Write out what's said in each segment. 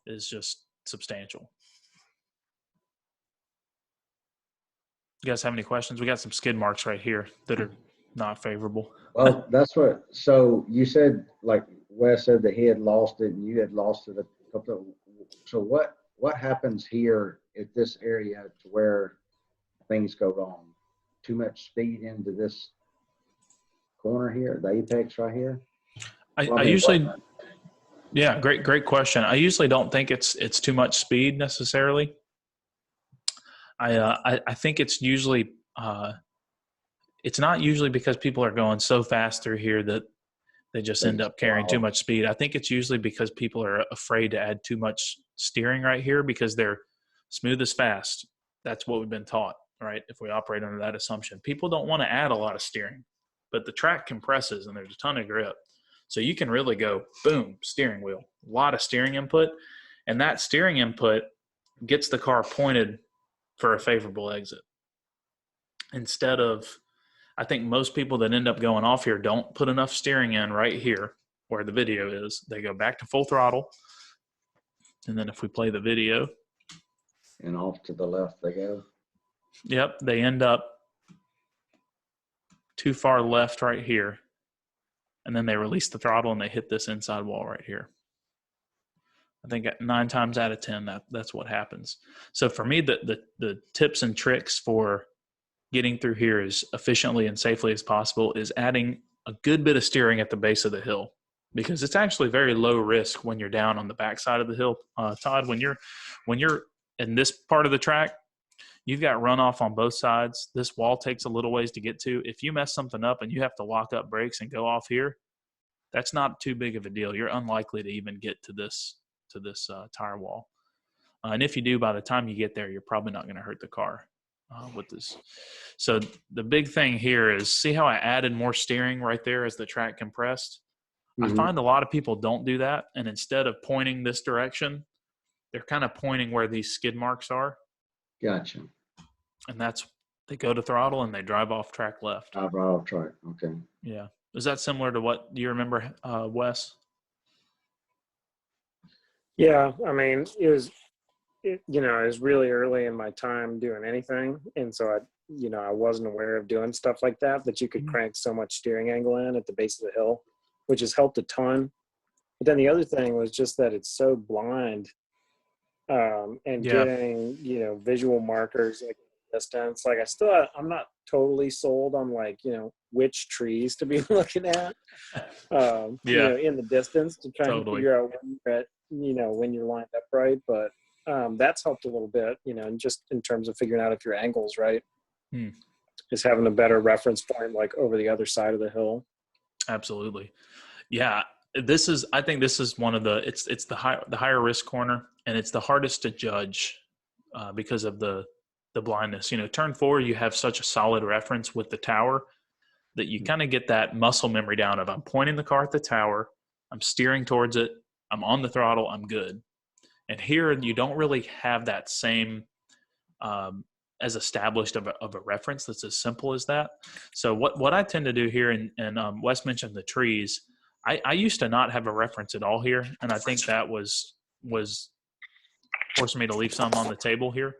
is just substantial. You guys have any questions? We got some skid marks right here that are not favorable. Well, that's what, so you said, like Wes said that he had lost it and you had lost it a couple of, so what happens here at this area to where things go wrong? Too much speed into this corner here, the apex right here? Well, I usually, yeah, great question. I usually don't think it's too much speed necessarily. I think it's usually it's not usually because people are going so fast through here that they just end up carrying too much speed. I think it's usually because people are afraid to add too much steering right here because they're smooth as fast. That's what we've been taught, right? If we operate under that assumption, people don't want to add a lot of steering, but the track compresses and there's a ton of grip. So you can really go, boom, steering wheel, a lot of steering input. And that steering input gets the car pointed for a favorable exit. Instead of, I think most people that end up going off here don't put enough steering in right here where the video is. They go back to full throttle. And then if we play the video. And off to the left they go. Yep, they end up too far left right here. And then they release the throttle and they hit this inside wall right here. I think 9 times out of 10, that's what happens. So for me, the tips and tricks for getting through here as efficiently and safely as possible is adding a good bit of steering at the base of the hill, because it's actually very low risk when you're down on the backside of the hill. Todd, when you're in this part of the track, you've got runoff on both sides. This wall takes a little ways to get to. If you mess something up and you have to lock up brakes and go off here, that's not too big of a deal. You're unlikely to even get to this tire wall. And if you do, by the time you get there, you're probably not going to hurt the car with this. So the big thing here is, see how I added more steering right there as the track compressed? Mm-hmm. I find a lot of people don't do that. And instead of pointing this direction, they're kind of pointing where these skid marks are. Gotcha. And they go to throttle and they drive off track left. Drive right off track. Okay. Yeah. Is that similar to what you remember, Wes? Yeah. I mean, it was really early in my time doing anything. And so I wasn't aware of doing stuff like that you could crank so much steering angle in at the base of the hill, which has helped a ton. But then the other thing was just that it's so blind, and getting, visual markers like distance. Like I'm not totally sold on which trees to be looking at, in the distance to try and figure out when you're at, when you're lined up right. But that's helped a little bit, and just in terms of figuring out if your angle's right, just having a better reference point, like over the other side of the hill. Absolutely. Yeah. I think this is one of it's the higher risk corner, and it's the hardest to judge because of the blindness. Turn 4, you have such a solid reference with the tower that you kind of get that muscle memory down of, I'm pointing the car at the tower, I'm steering towards it, I'm on the throttle, I'm good. And here you don't really have that same as established of a reference that's as simple as that. So what I tend to do here, and Wes mentioned the trees, I used to not have a reference at all here, and I think that was forcing me to leave some on the table here.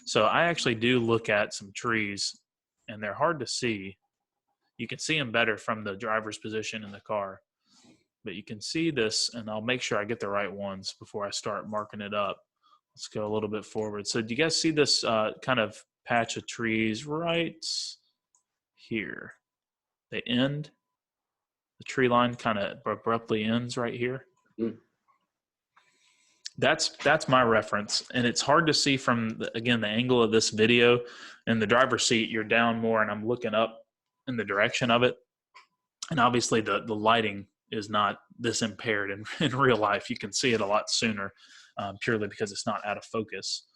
So I actually do look at some trees, and they're hard to see. You can see them better from the driver's position in the car. But you can see this, and I'll make sure I get the right ones before I start marking it up. Let's go a little bit forward. So do you guys see this kind of patch of trees right here? They end. The tree line kind of abruptly ends right here. Mm. That's my reference, and it's hard to see from the angle of this video. In the driver's seat, you're down more, and I'm looking up in the direction of it. And obviously, the lighting is not this impaired in real life. You can see it a lot sooner, purely because it's not out of focus.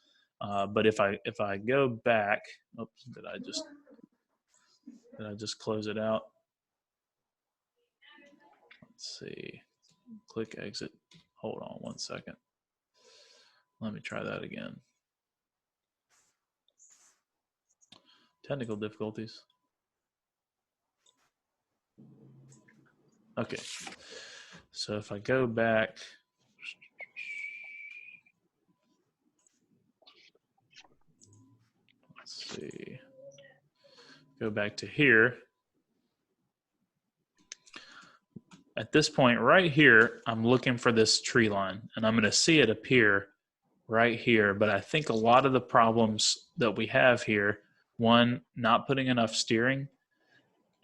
But if I go back, oops, did I just close it out? Let's see. Click exit. Hold on one second. Let me try that again. Technical difficulties. Okay. So if I go back, see. Go back to here. At this point right here, I'm looking for this tree line, and I'm going to see it appear right here. But I think a lot of the problems that we have here, one, not putting enough steering.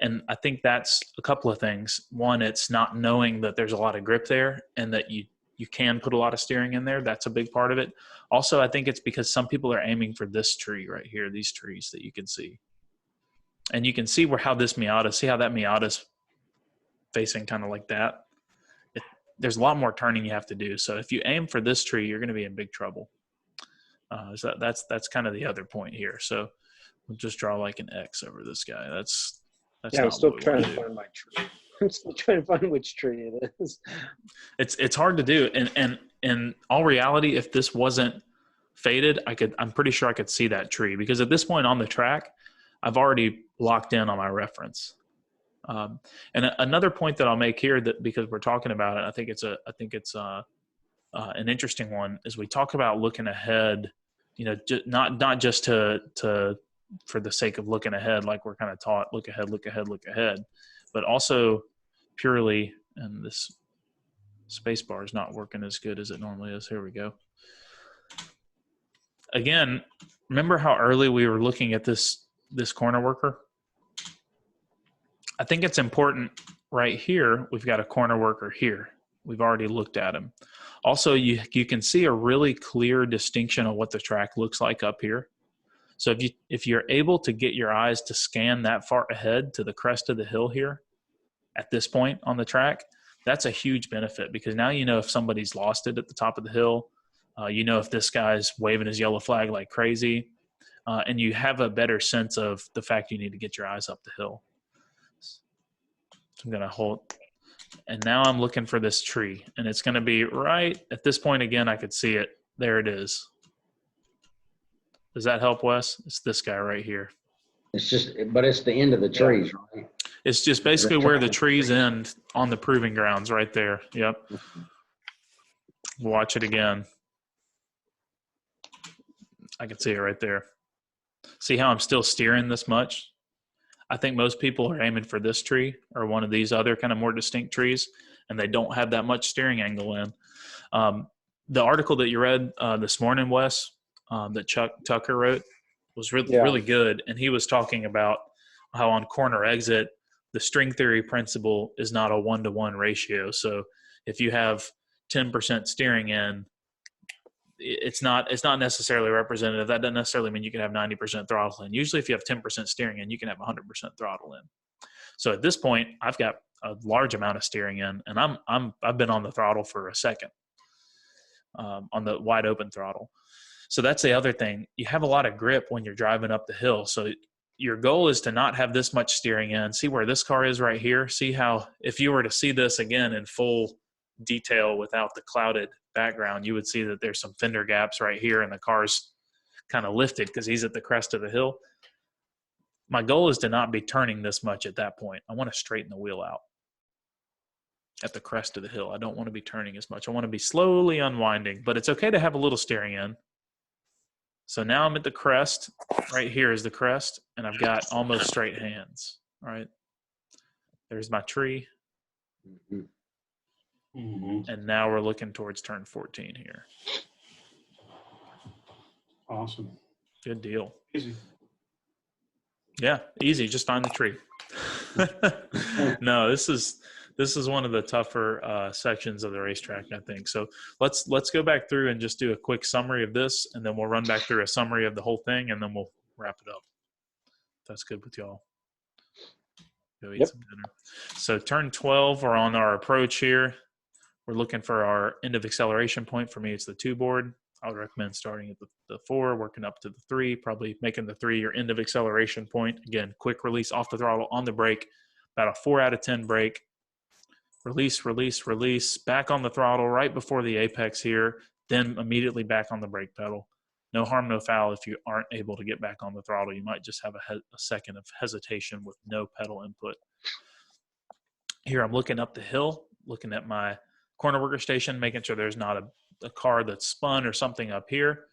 And I think that's a couple of things. One, it's not knowing that there's a lot of grip there and that you can put a lot of steering in there. That's a big part of it. Also, I think it's because some people are aiming for this tree right here, these trees that you can see. And you can see how this Miata, see how that Miata's facing kind of like that. There's a lot more turning you have to do. So if you aim for this tree, you're going to be in big trouble. So that's kind of the other point here. So we'll just draw like an X over this guy. That's I'm still trying to find my tree. I'm still trying to find which tree it is. It's hard to do. And in all reality, if this wasn't faded, I'm pretty sure I could see that tree, because at this point on the track, I've already locked in on my reference. And another point that I'll make here, that because we're talking about it, I think it's an interesting one, is we talk about looking ahead. Not just to for the sake of looking ahead, like we're kind of taught, look ahead, but also purely, and this space bar is not working as good as it normally is. Here we go. Again, remember how early we were looking at this corner worker? I think it's important right here. We've got a corner worker here. We've already looked at him. Also, you can see a really clear distinction of what the track looks like up here. So if you're able to get your eyes to scan that far ahead to the crest of the hill here at this point on the track, that's a huge benefit, because now you know if somebody's lost it at the top of the hill. You know if this guy's waving his yellow flag like crazy, and you have a better sense of the fact you need to get your eyes up the hill. So I'm going to hold, and now I'm looking for this tree, and it's going to be right at this point. Again, I could see it. There it is. Does that help, Wes? It's this guy right here. But it's the end of the trees, right? It's just basically where the trees end on the proving grounds right there. Yep. Watch it again. I can see it right there. See how I'm still steering this much? I think most people are aiming for this tree or one of these other kind of more distinct trees, and they don't have that much steering angle in. The article that you read this morning, Wes, that Chuck Tucker wrote, was really good. And he was talking about how on corner exit, the string theory principle is not a 1-to-1 ratio. So if you have 10% steering in, it's not necessarily representative. That doesn't necessarily mean you can have 90% throttle in. Usually if you have 10% steering in, you can have 100% throttle in. So at this point, I've got a large amount of steering in, and I've been on the throttle for a second, on the wide open throttle. So that's the other thing. You have a lot of grip when you're driving up the hill. So your goal is to not have this much steering in. See where this car is right here? See how, if you were to see this again in full detail without the clouded background, you would see that there's some fender gaps right here, and the car's kind of lifted because he's at the crest of the hill. My goal is to not be turning this much at that point. I want to straighten the wheel out at the crest of the hill. I don't want to be turning as much. I want to be slowly unwinding, but it's okay to have a little steering in. So now I'm at the crest. Right here is the crest, and I've got almost straight hands. All right. There's my tree. And now we're looking towards turn 14 here. Awesome. Good deal. Easy. Yeah, easy. Just find the tree. No, this is one of the tougher sections of the racetrack, I think. So let's go back through and just do a quick summary of this, and then we'll run back through a summary of the whole thing, and then we'll wrap it up. If that's good with y'all. Go eat some dinner. So turn 12, we're on our approach here. We're looking for our end of acceleration point. For me, it's the 2 board. I would recommend starting at the 4, working up to the 3, probably making the 3 your end of acceleration point. Again, quick release off the throttle on the brake, about a 4 out of 10 brake. Release, release, release, back on the throttle right before the apex here, then immediately back on the brake pedal. No harm, no foul if you aren't able to get back on the throttle. You might just have a second of hesitation with no pedal input. Here I'm looking up the hill, looking at my corner worker station, making sure there's not a car that's spun or something up here.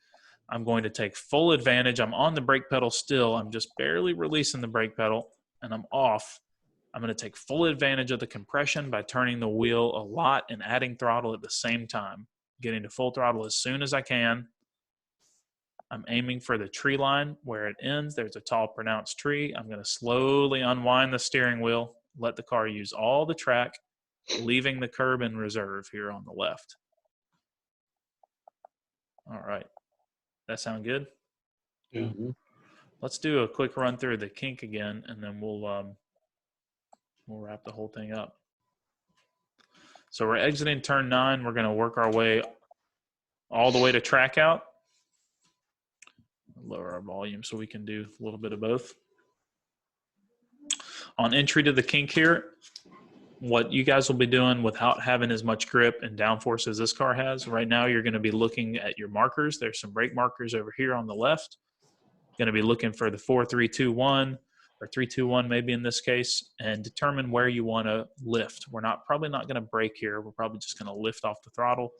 I'm going to take full advantage. I'm on the brake pedal still. I'm just barely releasing the brake pedal, and I'm off. I'm going to take full advantage of the compression by turning the wheel a lot and adding throttle at the same time, getting to full throttle as soon as I can. I'm aiming for the tree line where it ends. There's a tall, pronounced tree. I'm going to slowly unwind the steering wheel, let the car use all the track, leaving the curb in reserve here on the left. All right. That sound good? Yeah. Mhm. Let's do a quick run through the kink again, and then we'll wrap the whole thing up. So we're exiting turn 9. We're going to work our way all the way to track out. Lower our volume so we can do a little bit of both. On entry to the kink here, what you guys will be doing without having as much grip and downforce as this car has, right now you're going to be looking at your markers. There's some brake markers over here on the left. Going to be looking for the 4-3-2-1 or 3-2-1 maybe in this case, and determine where you want to lift. We're probably not going to brake here. We're probably just going to lift off the throttle.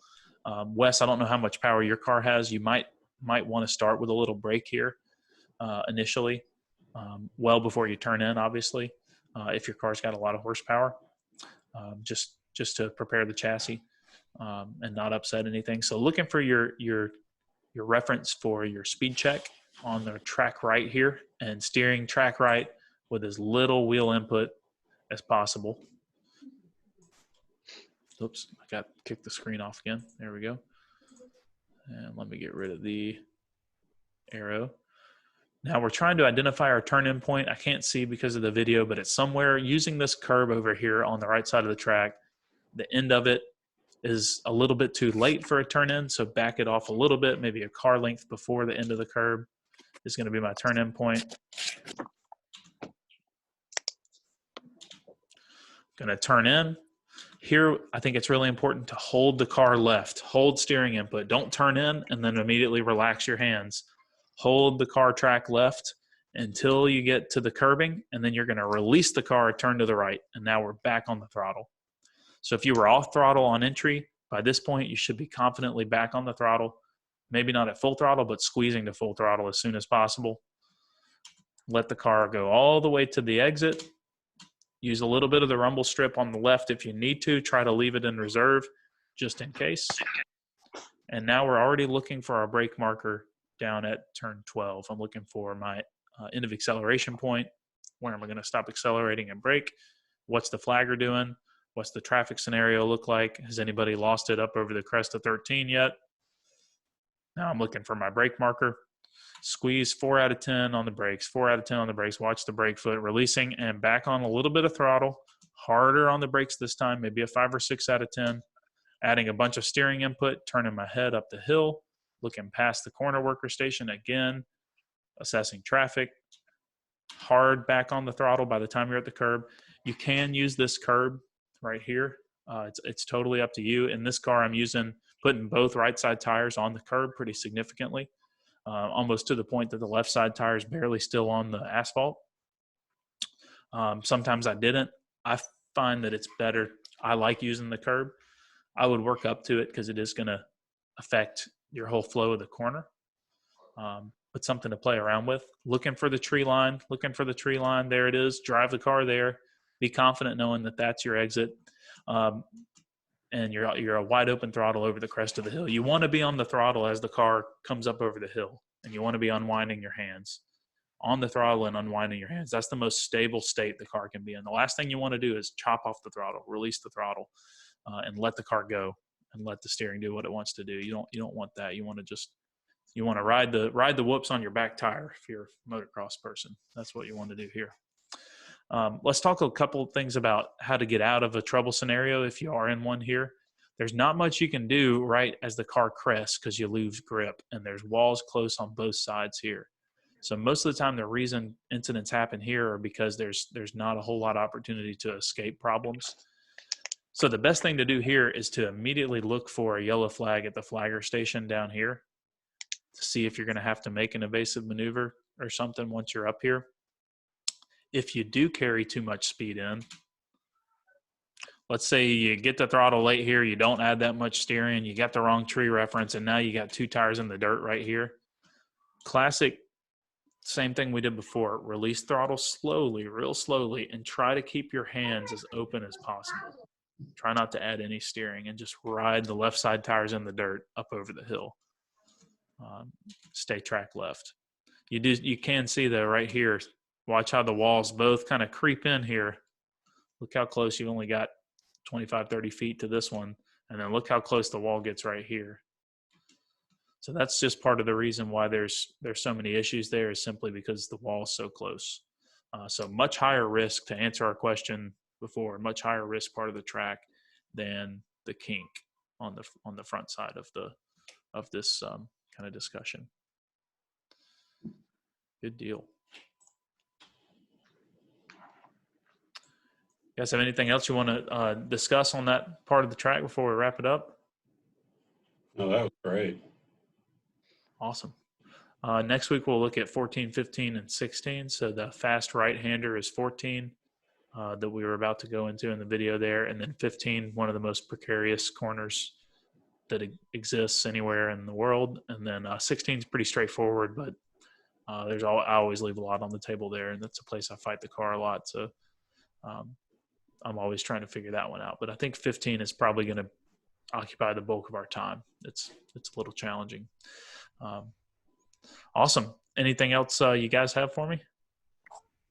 Wes, I don't know how much power your car has. You might want to start with a little brake here initially, well before you turn in, obviously, if your car's got a lot of horsepower. Just to prepare the chassis and not upset anything. So looking for your reference for your speed check on the track right here, and steering track right with as little wheel input as possible. Oops, I kicked the screen off again. There we go. And let me get rid of the arrow. Now we're trying to identify our turn-in point. I can't see because of the video, but it's somewhere using this curb over here on the right side of the track. The end of it is a little bit too late for a turn-in, so back it off a little bit, maybe a car length before the end of the curb is going to be my turn-in point. Going to turn in. Here, I think it's really important to hold the car left. Hold steering input. Don't turn in and then immediately relax your hands. Hold the car track left until you get to the curbing, and then you're going to release the car, turn to the right, and now we're back on the throttle. So if you were off throttle on entry, by this point you should be confidently back on the throttle, maybe not at full throttle, but squeezing to full throttle as soon as possible. Let the car go all the way to the exit. Use a little bit of the rumble strip on the left if you need to. Try to leave it in reserve just in case. And now we're already looking for our brake marker down at turn 12. I'm looking for my end of acceleration point. Where am I going to stop accelerating and brake? What's the flagger doing? What's the traffic scenario look like? Has anybody lost it up over the crest of 13 yet? Now I'm looking for my brake marker. Squeeze 4 out of 10 on the brakes, 4 out of 10 on the brakes. Watch the brake foot releasing and back on a little bit of throttle. Harder on the brakes this time, maybe a 5 or 6 out of 10. Adding a bunch of steering input, turning my head up the hill, looking past the corner worker station again, assessing traffic. Hard back on the throttle by the time you're at the curb. You can use this curb right here. It's totally up to you. In this car, I'm putting both right side tires on the curb pretty significantly. Almost to the point that the left side tire is barely still on the asphalt. Sometimes I didn't. I find that it's better. I like using the curb. I would work up to it because it is going to affect your whole flow of the corner. But something to play around with. Looking for the tree line. There it is. Drive the car there. Be confident knowing that that's your exit. And you're a wide open throttle over the crest of the hill. You want to be on the throttle as the car comes up over the hill, and you want to be unwinding your hands. On the throttle and unwinding your hands. That's the most stable state the car can be in. The last thing you want to do is chop off the throttle, release the throttle, and let the car go and let the steering do what it wants to do. You don't want that. You want to ride the whoops on your back tire if you're a motocross person. That's what you want to do here. Let's talk a couple of things about how to get out of a trouble scenario if you are in one here. There's not much you can do right as the car crests because you lose grip, and there's walls close on both sides here. So most of the time the reason incidents happen here are because there's not a whole lot of opportunity to escape problems. So the best thing to do here is to immediately look for a yellow flag at the flagger station down here to see if you're going to have to make an evasive maneuver or something once you're up here. If you do carry too much speed in, let's say you get the throttle late here, you don't add that much steering, you got the wrong tree reference, and now you got 2 tires in the dirt right here. classic, same thing we did before. Release throttle slowly, real slowly, and try to keep your hands as open as possible. Try not to add any steering and just ride the left side tires in the dirt up over the hill. Stay track left. You can see though right here, watch how the walls both kind of creep in here. Look how close you've only got 25, 30 feet to this one. And then look how close the wall gets right here. So that's just part of the reason why there's so many issues there, is simply because the wall is so close. So much higher risk, to answer our question before, much higher risk part of the track than the kink on the front side of this kind of discussion. Good deal. You guys have anything else you want to discuss on that part of the track before we wrap it up? No, that was great. Awesome. Next week, we'll look at 14, 15, and 16. So the fast right-hander is 14 that we were about to go into in the video there. And then 15, one of the most precarious corners that exists anywhere in the world. And then 16 is pretty straightforward, but I always leave a lot on the table there. And that's a place I fight the car a lot. So I'm always trying to figure that one out. But I think 15 is probably going to occupy the bulk of our time. It's a little challenging. Awesome. Anything else you guys have for me?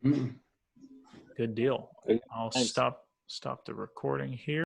Mm-mm. Good deal. I'll Thanks. stop the recording here.